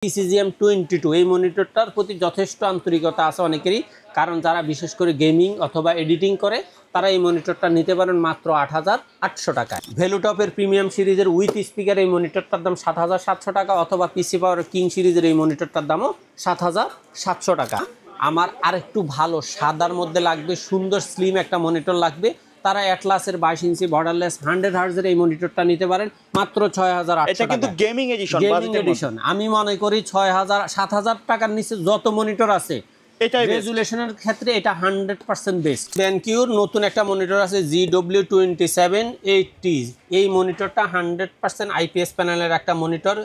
PCGM22 এই মনিটরটার প্রতি যথেষ্ট আন্তরিকতা আছে অনেকেরই, কারণ যারা বিশেষ করে গেমিং অথবা এডিটিং করে তারা এই মনিটরটা নিতে পারেন মাত্র ৮৮০০ টাকায়। ভ্যালুটপের প্রিমিয়াম সিরিজের উইথ স্পিকার এই মনিটরটার দাম ৭৭০০ টাকা, অথবা পিসি পাওয়ার কিং সিরিজের এই মনিটরটার দামও ৭৭০০ টাকা। আমার আরেকটু ভালো সাদার মধ্যে লাগবে, সুন্দর স্লিম একটা মনিটর লাগবে, তারা অ্যাটলাসের 22 ইঞ্চি বর্ডারলেস 100 হার্জের এই মনিটরটা নিতে পারেন মাত্র ৬৮০০ টাকা। এটা কিন্তু গেমিং এডিশন। আমি মনে করি ৬০০০ ৭০০০ টাকার নিচে যত মনিটর আছে এটাই রেজুলেশনের ক্ষেত্রে এটা 100% বেস্ট। BenQ নতুন একটা মনিটর আছে GW2780, এই মনিটরটা 100% IPS প্যানেলের একটা মনিটর,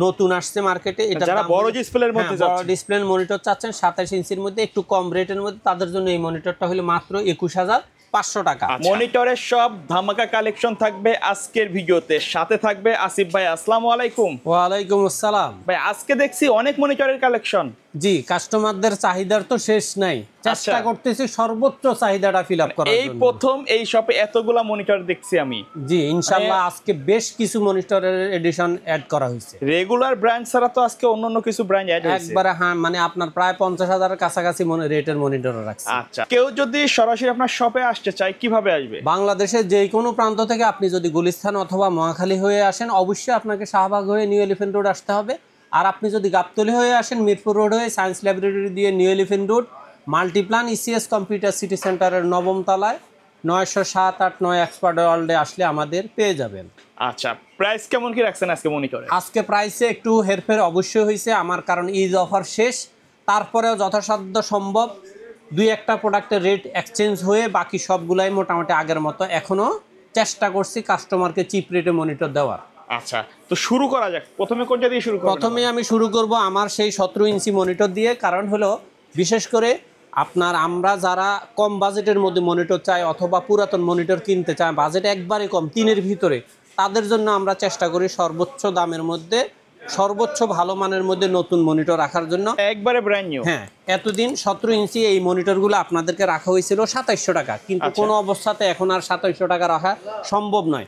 নতুন আসছে মার্কেটে। এটা যারা বড় ডিসপ্লের মধ্যে বড় ডিসপ্লের মনিটর চাচ্ছেন 27 ইঞ্চির মধ্যে একটু কম রেটের মধ্যে, তাদের জন্য এই মনিটরটা হলো মাত্র 21500 টাকা। মনিটরের সব ধামাকা কালেকশন থাকবে আজকের ভিডিওতে, সাথে থাকবে আসিফ ভাই। আসসালামু আলাইকুম। ওয়ালাইকুম আসসালাম ভাই, আজকে দেখছি অনেক মনিটরের কালেকশন। জি, কাস্টমারদের চাহিদার তো শেষ নাই, চেষ্টা করতেছি সর্বোচ্চ চাহিদাটা ফিল আপ করার জন্য। এই প্রথম এই শপে এতগুলা মনিটর দেখছি আমি। জি, ইনশাআল্লাহ আজকে বেশ কিছু মনিটরের এডিশন অ্যাড করা হয়েছে। রেগুলার ব্র্যান্ড ছাড়া তো আজকে অন্যান্য কিছু ব্র্যান্ড অ্যাড হয়েছে একবারে। হ্যাঁ, মানে আপনার প্রায় ৫০,০০০ এর কাছাকাছি রেটের মনিটর রাখছে। আচ্ছা, কেউ যদি সরাসরি আপনার শপে আসতে চায় কিভাবে আসবে? বাংলাদেশের যে কোনো প্রান্ত থেকে আপনি যদি গুলিস্তান অথবা মহাখালী হয়ে আসেন, অবশ্যই আপনাকে শাহবাগ হয়ে নিউ এলিফ্যান্ট রোড আসতে হবে। আর আপনি যদি গাবতলী হয়ে আসেন, মিরপুর রোড হয়ে সায়েন্স ল্যাবরেটরি দিয়ে new elephant road Multiplan ECS computer city সেন্টারের ৯ম তলায় ৯০৭-৮-৯ এক্সপার্ট ওয়ার্ল্ডে আসলে আমাদের পেয়ে যাবেন। আচ্ছা, প্রাইস কেমন কি রাখছেন আজকে মনিটরে? আজকে প্রাইসে একটু হেরফের অবশ্যই হয়েছে আমার, কারণ ঈদ অফার শেষ। তারপরেও যথাসাধ্য সম্ভব দুই একটা প্রোডাক্টের রেট এক্সচেঞ্জ হয়ে বাকি সবগুলাই মোটামুটি আগের মতো। এখনও চেষ্টা করছি কাস্টমারকে চিপ রেটে মনিটর দেওয়ার। আচ্ছা, তো শুরু করা যাক। প্রথমে কোনটা দিয়ে শুরু করব? প্রথমে আমি শুরু করব আমার সেই 17 ইঞ্চি মনিটর দিয়ে, কারণ হলো বিশেষ করে আমরা যারা কম বাজেটের মধ্যে মনিটর চাই অথবা পুরাতন মনিটর কিনতে চাই, বাজেট একবারে কম 3-এর ভিতরে, তাদের জন্য আমরা চেষ্টা করি সর্বোচ্চ দামের মধ্যে সর্বোচ্চ ভালো মানের মধ্যে নতুন মনিটর রাখার জন্য। একবারে ব্র্যান্ড নিউ। হ্যাঁ, এতদিন 17 ইঞ্চি এই মনিটরগুলো আপনাদেরকে রাখা হয়েছিল 2700 টাকা, কিন্তু কোনো অবস্থাতে এখন আর 2700 টাকা রাখা সম্ভব নয়।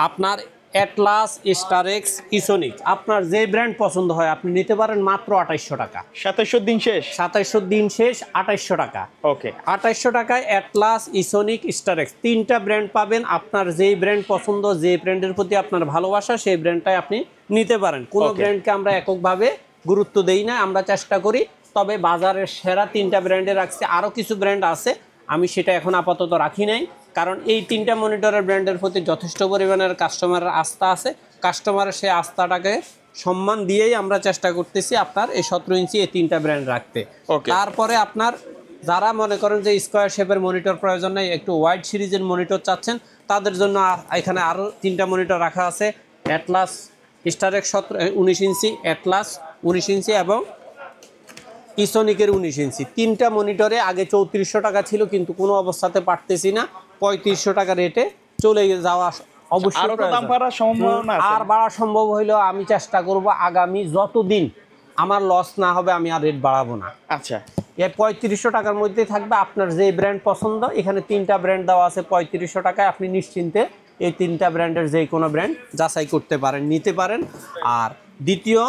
আপনার অ্যাটলাস, স্টারেক্স, ইসোনিক, আপনার যে ব্র্যান্ড পছন্দ হয় আপনি নিতে পারেন মাত্র 2800 টাকা। 2700 দিন শেষ। 2700 দিন শেষ, 2800 টাকা। ওকে, 2800 টাকায় অ্যাটলাস, ইসোনিক, স্টারেক্স 3টা ব্র্যান্ড পাবেন। আপনার যেই ব্র্যান্ড পছন্দ, যে ব্র্যান্ডের প্রতি আপনার ভালোবাসা, সেই ব্র্যান্ডটাই আপনি নিতে পারেন। কোনো ব্র্যান্ডকে আমরা এককভাবে গুরুত্ব দেই না, আমরা চেষ্টা করি। তবে বাজারের সেরা 3টা ব্র্যান্ডে রাখছি, আরও কিছু ব্র্যান্ড আছে, আমি সেটা এখন আপাতত রাখি নাই, কারণ এই 3টা মনিটরের ব্র্যান্ডের প্রতি যথেষ্ট পরিমাণের কাস্টমারের আস্থা আছে। কাস্টমারের সেই আস্থাটাকে সম্মান দিয়েই আমরা চেষ্টা করতেছি আপনার এই 17 ইঞ্চি এই 3টা ব্র্যান্ড রাখতে। তারপরে আপনার যারা মনে করেন যে স্কোয়ার শেপের মনিটর প্রয়োজন নেই, একটু ওয়াইড সিরিজের মনিটর চাচ্ছেন, তাদের জন্য এখানে আরও 3টা মনিটর রাখা আছে। অ্যাটলাস, স্টারেক্স 19 ইঞ্চি, অ্যাটলাস 19 ইঞ্চি এবং ইসোনিকের 19 ইঞ্চি। 3টা মনিটরে আগে 3400 টাকা ছিল, কিন্তু কোনো অবস্থাতে পারতেছি না, 3500 টাকা রেটে চলে যাওয়া অবশ্যই। আর বাড়া সম্ভব হইলেও আমি চেষ্টা করব আগামী যতদিন আমার লস না হবে আমি আর রেট বাড়াবো না। আচ্ছা, এই 3500 টাকার মধ্যে থাকবে। আপনার যে ব্র্যান্ড পছন্দ, এখানে 3টা ব্র্যান্ড দেওয়া আছে 3500 টাকায়, আপনি নিশ্চিন্তে এই 3টা ব্র্যান্ডের যে কোনো ব্র্যান্ড যাচাই করতে পারেন, নিতে পারেন। আর দ্বিতীয়,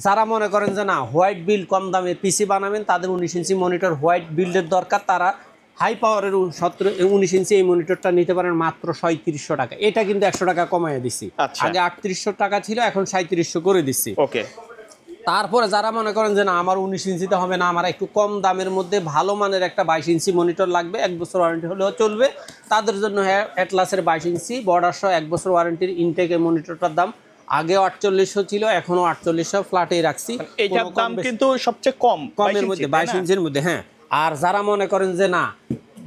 যারা মনে করেন যে না হোয়াইট বিল্ড কম দামে পিসি বানাবেন, তাদের 19 ইঞ্চি মনিটর হোয়াইট বিল্ডের দরকার, তারা হাই পাওয়ারের 19 ইঞ্চি এই মনিটরটা নিতে পারেন মাত্র 3700 টাকা। এটা কিন্তু 100 টাকা কমাইয়া দিচ্ছি, আগে 3800 টাকা ছিল, এখন 3700 করে দিচ্ছি। ওকে। তারপরে যারা মনে করেন যে না আমার 19 ইঞ্চিতে হবে না, আমার একটু কম দামের মধ্যে ভালো মানের একটা 22 ইঞ্চি মনিটর লাগবে, 1 বছর ওয়ারেন্টি হলেও চলবে, তাদের জন্য অ্যাটলাসের 22 ইঞ্চি বর্ডার সহ 1 বছর ওয়ারেন্টির ইনটেক এই মনিটরটার দাম আগে 4800 ছিল, এখনো 4800 ফ্ল্যাটেই রাখছি। এটার দাম কিন্তু সবচেয়ে কমের মধ্যে 22 ইঞ্চির মধ্যে। হ্যাঁ, আর যারা মনে করেন যে না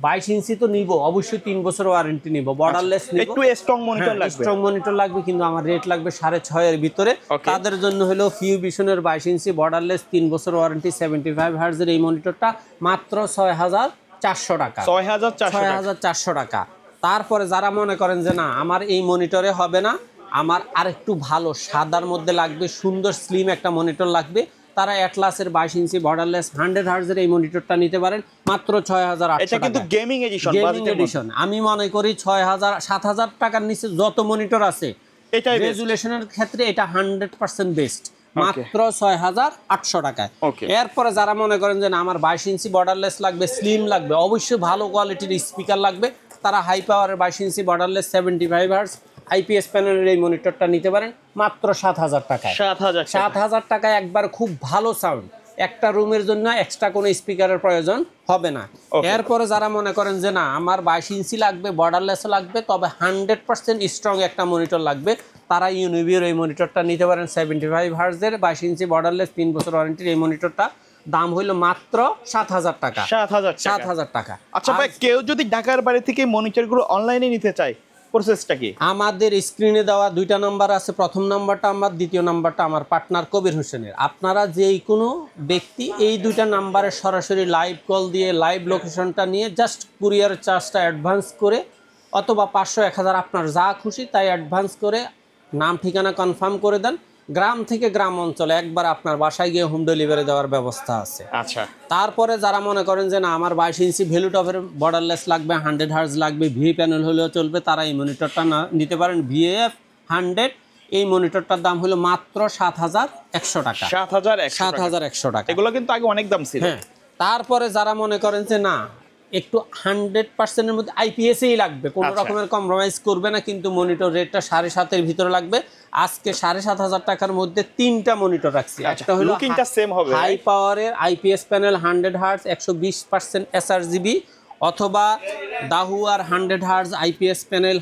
22 ইঞ্চি তো নিব, অবশ্যই 3 বছর ওয়ারেন্টি নিব, বর্ডারলেস নিব, একটু স্ট্রং মনিটর লাগবে, স্ট্রং মনিটর লাগবে, কিন্তু আমার রেট লাগবে 6.5 এর ভিতরে। তাদের জন্য হলো ফিউভিশনের 22 ইঞ্চি বর্ডারলেস 3 বছর ওয়ারেন্টি 75 হার্জের এই মনিটরটা মাত্র 6400 টাকা। 6400 টাকা। তারপরে যারা মনে করেন যে না আমার এই মনিটরে হবে না, আমার আরেকটু ভালো সাদার মধ্যে লাগবে, সুন্দর স্লিম একটা মনিটর লাগবে, তারা অ্যাটলাসের 22 ইঞ্চি বর্ডারলেস 100 হার্জের এই মনিটরটা নিতে পারেন মাত্র 6800 টাকা। এটা কিন্তু গেমিং এডিশন। আমি মনে করি 6000 7000 টাকার নিচে যত মনিটর আছে এটাই রেজুলেশনের ক্ষেত্রে এটা 100% বেস্ট। মাত্র 6,800 টাকায়। Okay. এরপরে যারা মনে করেন যে না আমার 22 ইঞ্চি বর্ডারলেস লাগবে, স্লিম লাগবে, অবশ্যই ভালো কোয়ালিটির স্পিকার লাগবে, তারা হাই পাওয়ারের 22 ইঞ্চি বর্ডারলেস 75 হার্টজ আইপিএস প্যানেলের এই মনিটরটা নিতে পারেন মাত্র 7,000 টাকায়। 7,000 টাকায় একবার খুব ভালো সাউন্ড, একটা রুমের জন্য এক্সট্রা কোনো স্পিকারের প্রয়োজন হবে না। এরপরে যারা মনে করেন যে না আমার 22 ইঞ্চি লাগবে, বর্ডারলেস লাগবে, তবে 100% স্ট্রং একটা মনিটর লাগবে, তারা ইউনিভিওর এই মনিটরটা নিতে পারেন 75 হার্টজের 22 ইঞ্চি বর্ডারলেস 3 বছর ওয়ারেন্টির এই মনিটরটা দাম হইল মাত্র 7,000 টাকা। 7,000 টাকা। আচ্ছা ভাই, কেউ যদি ঢাকার বাইরে থেকে মনিটরগুলো অনলাইনে নিতে চায়, প্রসেসটা কি? আমাদের স্ক্রিনে দেওয়া দুইটা নাম্বার আছে, প্রথম নাম্বারটা আমার, দ্বিতীয় নাম্বারটা আমার পার্টনার কবির হোসেনের। আপনারা যেই কোনো ব্যক্তি এই দুইটা নাম্বারে সরাসরি লাইভ কল দিয়ে লাইভ লোকেশনটা নিয়ে জাস্ট কুরিয়ার চার্জটা অ্যাডভান্স করে অথবা 500, 1000 আপনার যা খুশি তাই অ্যাডভান্স করে নাম ঠিকানা কনফার্ম করে দেন। গ্রাম থেকে গ্রাম অঞ্চলে একবার আপনার বাসায় গিয়ে হোম ডেলিভারি দেওয়ার ব্যবস্থা আছে। আচ্ছা, তারপরে যারা মনে করেন যে না আমার 22 ইঞ্চি ভ্যালুটপের বর্ডারলেস লাগবে, 100 হার্জ লাগবে, ভি প্যানেল হলেও চলবে, তারা এই মনিটরটা নিতে পারেন। VAF 100 এই মনিটরটার দাম হলো মাত্র 7,100 টাকা। 7,100 টাকা। এগুলো কিন্তু আগে অনেক দাম ছিল। হ্যাঁ, তারপরে যারা মনে করেন যে না একটু 100%-এর মধ্যে আইপিএসই লাগবে, কোনো রকমের কম্প্রোমাইজ করবে না, কিন্তু মনিটর রেটটা 7,500-এর ভিতরে লাগবে। আজকে 7,500 টাকার মধ্যে 3টা মনিটর রাখছি। একটা হলো লুকিংটা সেম হবে, হাই পাওয়ারের আইপিএস প্যানেল 100 হার্টজ 120% এসআরজিবি, অথবা দাহুয়ার 100 হার্টজ আইপিএস প্যানেল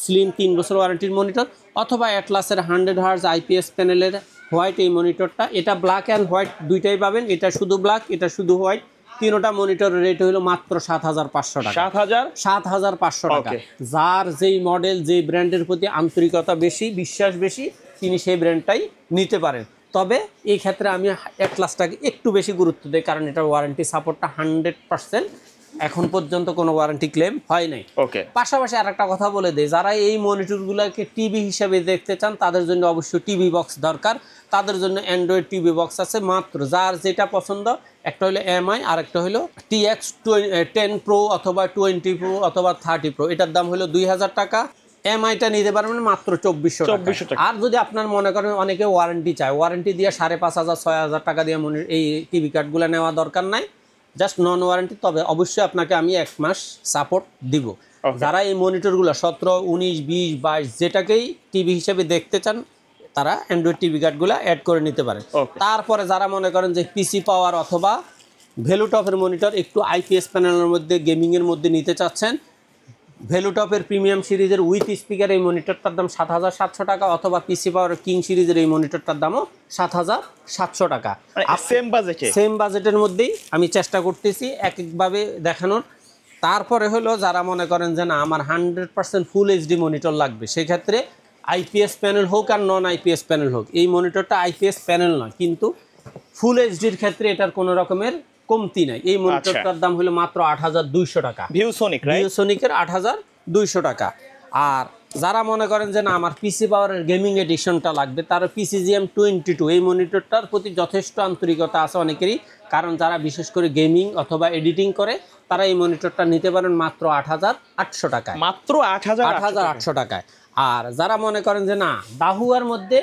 স্লিম 3 বছর ওয়ারেন্টির মনিটর, অথবা অ্যাটলাসের 100 হার্টজ আইপিএস প্যানেলের হোয়াইট এই মনিটরটা। এটা ব্ল্যাক অ্যান্ড হোয়াইট দুইটাই পাবেন, এটা শুধু ব্ল্যাক, এটা শুধু হোয়াইট। তিনোটা মনিটরের রেট হলো মাত্র 7,500 টাকা। 7,500 টাকা। যার যেই মডেল, যেই ব্র্যান্ডের প্রতি আন্তরিকতা বেশি, বিশ্বাস বেশি, তিনি সেই ব্র্যান্ডটাই নিতে পারেন। তবে এই ক্ষেত্রে আমি অ্যাটলাসটাকে একটু বেশি গুরুত্ব দিই, কারণ এটার ওয়ারেন্টি সাপোর্টটা 100%, এখন পর্যন্ত কোনো ওয়ারেন্টি ক্লেম হয় নাই। পাশাপাশি আর একটা কথা বলে দেয়, যারা এই মনিটরগুলোকে টিভি হিসেবে দেখতে চান তাদের জন্য অবশ্যই টিভি বক্স দরকার। তাদের জন্য অ্যান্ড্রয়েড টিভি বক্স আছে, মাত্র যার যেটা পছন্দ, একটা হলো MI আর একটা হলো TX 10 Pro অথবা 20 Pro অথবা 30 Pro, এটার দাম হলো 2,000 টাকা। MIটা নিতে পারবেন মাত্র 2,400 টাকা। আর যদি আপনার মনে করেন অনেকে ওয়ারেন্টি চায়, ওয়ারেন্টি দিয়ে 5,500, 6,000 টাকা দিয়ে এই টিভি কার্ডগুলো নেওয়া দরকার নাই, জাস্ট নন ওয়ারেন্টি। তবে অবশ্যই আপনাকে আমি 1 মাস সাপোর্ট দিব। যারা এই মনিটরগুলো 17, 19, 20, 22 যেটাকেই টিভি হিসেবে দেখতে চান, তারা অ্যান্ড্রয়েড টিভি কার্ডগুলো অ্যাড করে নিতে পারেন। তারপরে যারা মনে করেন যে পিসি পাওয়ার অথবা ভ্যালুটপের মনিটর একটু আইপিএস প্যানেলের মধ্যে গেমিংয়ের মধ্যে নিতে চাচ্ছেন, ভ্যালুটপের প্রিমিয়াম সিরিজের উইথ স্পিকার এই মনিটরটার দাম 7,700 টাকা, অথবা পিসি পাওয়ার কিং সিরিজের এই মনিটরটার দামও 7,700 টাকা। সেম বাজেটের মধ্যেই আমি চেষ্টা করতেছি এক একভাবে দেখানোর। তারপরে হলো যারা মনে করেন যে না আমার 100% ফুল এইচডি মনিটর লাগবে, সেক্ষেত্রে আইপিএস প্যানেল হোক আর নন আইপিএস প্যানেল হোক, এই মনিটরটা আইপিএস প্যানেল নয়, কিন্তু ফুল এইচডির ক্ষেত্রে এটার কোনো রকমের কমতি নাই। এই মনিটরটার দাম হলো মাত্র 8,200 টাকা। ভিউসনিকের 8,200 টাকা। আর যারা মনে করেন যে না আমার পিসি পাওয়ারের গেমিং এডিশনটা লাগবে, তার PCGM 22 এই মনিটরটার প্রতি যথেষ্ট আন্তরিকতা আছে অনেকেরই, কারণ যারা বিশেষ করে গেমিং অথবা এডিটিং করে তারা এই মনিটরটা নিতে পারেন মাত্র 8,800 টাকায়। মাত্র 8,800 টাকায়। আর যারা মনে করেন যে না দাহুয়ার মধ্যে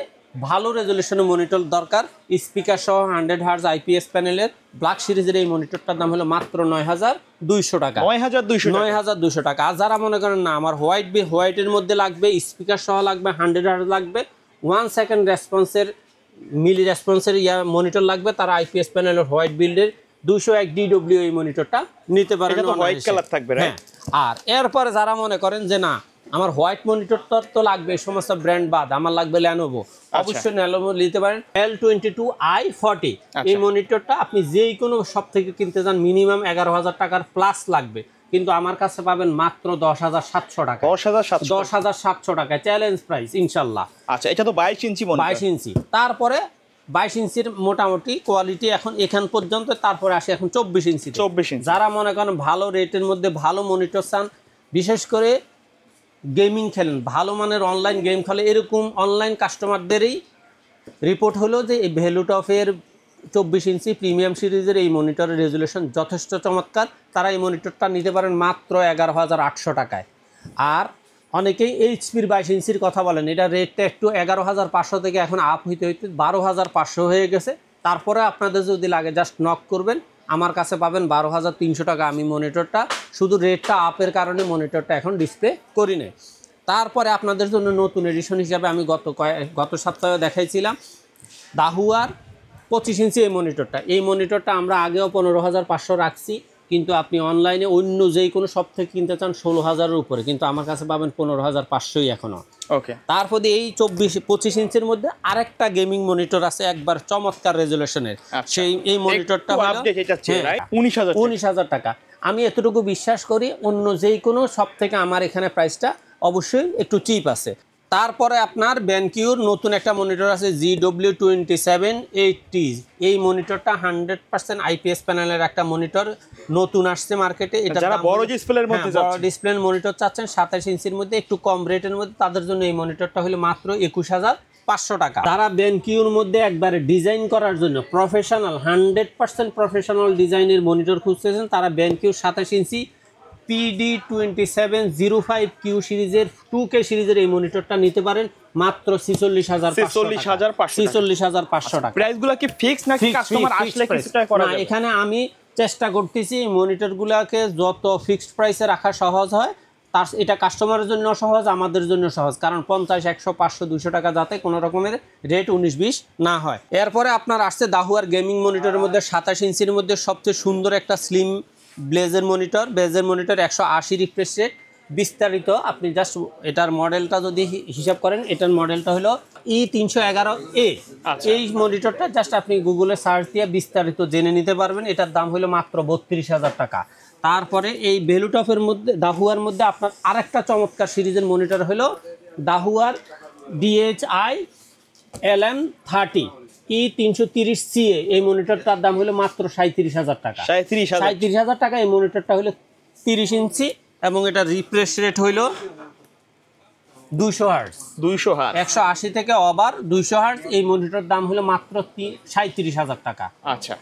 ভালো রেজলিউশনের মনিটর দরকার, স্পিকার সহ 100 হার্জ আইপিএস প্যানেলের ব্ল্যাক সিরিজের এই মনিটরটার দাম হলো মাত্র 9,200 টাকা। 9,200 টাকা। আর যারা মনে করেন না আমার হোয়াইটের মধ্যে লাগবে, স্পিকার সহ লাগবে, 100 হার্জ লাগবে, 1 সেকেন্ড রেসপন্সের মিলি রেসপন্সের মনিটর লাগবে, তারা আইপিএস প্যানেলের হোয়াইট বিল্ডের 201 DW এই মনিটরটা নিতে পারেন। হোয়াইট কালার থাকবে। হ্যাঁ। আর এরপরে যারা মনে করেন যে না আমার হোয়াইট মনিটরটা তো লাগবে, এই সমস্ত ব্র্যান্ড বাদ আমার লাগবে ল্যানোভো, অবশ্যই ল্যানোভো নিতে পারেন। L22i40 এই মনিটরটা আপনি যেই কোনো শপ থেকে কিনতে যান মিনিমাম 11,000 টাকার প্লাস লাগবে, কিন্তু আমার কাছে পাবেন মাত্র 10,700 টাকা। 10,700 টাকা চ্যালেঞ্জ প্রাইস ইনশাল্লাহ। আচ্ছা, এটা তো 22 ইঞ্চি মনিটর। 22 ইঞ্চি। তারপরে 22 ইঞ্চির মোটামুটি কোয়ালিটি এখান পর্যন্ত, তারপরে আসে এখন 24 ইঞ্চি। যারা মনে করেন ভালো রেটের মধ্যে ভালো মনিটর চান, বিশেষ করে গেমিং খেলেন, ভালো মানের অনলাইন গেম খেলে, এরকম অনলাইন কাস্টমারদেরই রিপোর্ট হলো যে এই ভ্যালুটপের 24 ইঞ্চি প্রিমিয়াম সিরিজের এই মনিটরের রেজুলেশন যথেষ্ট চমৎকার, তারা এই মনিটরটা নিতে পারেন মাত্র 11,800 টাকায়। আর অনেকেই এইচপির 22 ইঞ্চির কথা বলেন, এটা রেটটা একটু 11,500 থেকে এখন আপ হইতে হইতে 12,500 হয়ে গেছে। তারপরে আপনাদের যদি লাগে জাস্ট নক করবেন, আমার কাছে পাবেন 12,300 টাকা। আমি মনিটরটা শুধু রেটটা আপের কারণে মনিটরটা এখন ডিসপ্লে করি নাই। তারপরে আপনাদের জন্য নতুন এডিশন হিসাবে আমি গত সপ্তাহে দেখাইছিলাম দাহুয়ার 25 ইঞ্চি এই মনিটরটা আমরা আগেও 15,500 রাখছি, কিন্তু আপনি অনলাইনে অন্য যেই কোনো শপ থেকে কিনতে চান 16,000-এর উপরে, কিন্তু আমার কাছে পাবেন 15,500ই এখনও। ওকে, তারপরে এই 25 ইঞ্চির মধ্যে আরেকটা গেমিং মনিটর আছে একবার চমৎকার রেজুলেশনের, সেই এই মনিটরটা হলো 19,000 টাকা। আমি এতটুকু বিশ্বাস করি অন্য যেই কোনো শপ থেকে আমার এখানে প্রাইসটা অবশ্যই একটু চিপ আছে। তারপরে আপনার ব্যানকিউর নতুন একটা মনিটর আছে GW2780। এই মনিটরটা 100% আইপিএস প্যানেলের একটা মনিটর, নতুন আসছে মার্কেটে। এটা যারা বড় ডিসপ্লের মধ্যে বড় ডিসপ্লের মনিটর চাচ্ছেন 27 ইঞ্চির মধ্যে একটু কম রেটের মধ্যে, তাদের জন্য এই মনিটরটা হলো মাত্র 21,500 টাকা। তারা ব্যানকিউর মধ্যে একবারে ডিজাইন করার জন্য প্রফেশনাল 100% প্রফেশনাল ডিজাইনের মনিটর খুঁজতেছেন, তারা ব্যানকিউর 27 ইঞ্চি PD2705Q সিরিজের 2K সিরিজের এই মনিটরটা নিতে পারেন মাত্র 46,500 টাকা। প্রাইসগুলো কি ফিক্স নাকি কাস্টমার আসলে কিছুটা করা যাবে? এখানে আমি চেষ্টা করতেছি এই মনিটরগুলোকে যত ফিক্সড প্রাইসে রাখা সহজ হয়, তার এটা কাস্টমারের জন্য সহজ, আমাদের জন্য সহজ, কারণ 50, 100, 500, 200 টাকা যাতে কোনো রকমের রেট 19-20 না হয়। এরপরে আপনার আসছে দাহুয়ার গেমিং মনিটরের মধ্যে 27 ইঞ্চির মধ্যে সবচেয়ে সুন্দর একটা স্লিম ব্লেজের মনিটর 180 রিফ্রেশ রেট বিস্তারিত। আপনি জাস্ট এটার মডেলটা যদি হিসাব করেন, এটার মডেলটা হলো E311A। এই মনিটরটা জাস্ট আপনি গুগলে সার্চ দিয়ে বিস্তারিত জেনে নিতে পারবেন। এটার দাম হলো মাত্র 32,000 টাকা। তারপরে এই ভ্যালুটপের মধ্যে দাহুয়ার মধ্যে আপনার আরেকটা চমৎকার সিরিজের মনিটর হলো দাহুয়ার DHI LM30 E330CA। এই মনিটরটার দাম হলো মাত্র 37,000 টাকা। 37,000 টাকা। এই মনিটরটা হলো 30 ইঞ্চি এবং এটা রিফ্রেশ রেট হইলো 200 হার্টজ। 180 থেকে ওভার 200 হার্টজ। এই মনিটরের দাম হলো মাত্র 37,000 টাকা। আচ্ছা,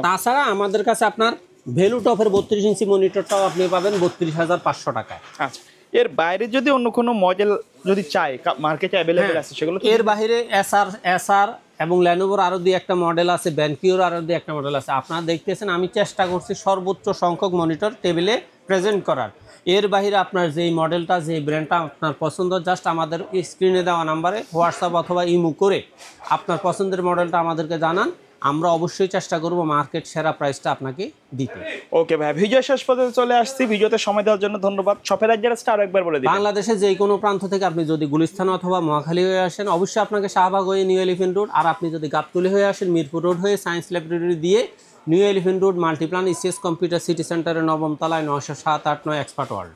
তাছাড়া আমাদের কাছে আপনার ভ্যালুটপের 32 ইঞ্চি মনিটরটাও আপনি পাবেন 32,500 টাকায়। আচ্ছা, এর বাইরে যদি অন্য কোনো মডেল যদি চাই মার্কেটে অ্যাভেলেবেল আছে সেগুলো? এর বাইরে এসআর এবং ল্যানোভোর আরও দুই একটা মডেল আছে, ব্যানকিউর আরও দুই একটা মডেল আছে। আপনারা দেখতেছেন আমি চেষ্টা করছি সর্বোচ্চ সংখ্যক মনিটর টেবিলে প্রেজেন্ট করার। এর বাইরে আপনার যেই মডেলটা যেই ব্র্যান্ডটা আপনার পছন্দ, জাস্ট আমাদের স্ক্রিনে দেওয়া নাম্বারে হোয়াটসঅ্যাপ অথবা ইমো করে আপনার পছন্দের মডেলটা আমাদেরকে জানান, আমরা অবশ্যই চেষ্টা করব মার্কেট সেরা প্রাইসটা আপনাকে দিতে। ওকে ভাই, ভিডিও শেষ পর্যন্ত চলে আসছি। ভিডিওতে সময় দেওয়ার জন্য ধন্যবাদ। শপের অ্যাড্রেসটা আরো একবার বলে দিন। বাংলাদেশে যে কোনো প্রান্ত থেকে আপনি যদি গুলিস্তান অথবা মহাখালী হয়ে আসেন, অবশ্যই আপনাকে শাহবাগ হয়ে নিউ এলিফেন্ট রোড, আর আপনি যদি গাবতলী হয়ে আসেন মিরপুর রোড হয়ে সায়েন্স ল্যাবরেটরি দিয়ে new elephant road Multiplan ECS computer city সেন্টারের 9ম তলায় 907-8-9 এক্সপার্ট ওয়ার্ল্ড।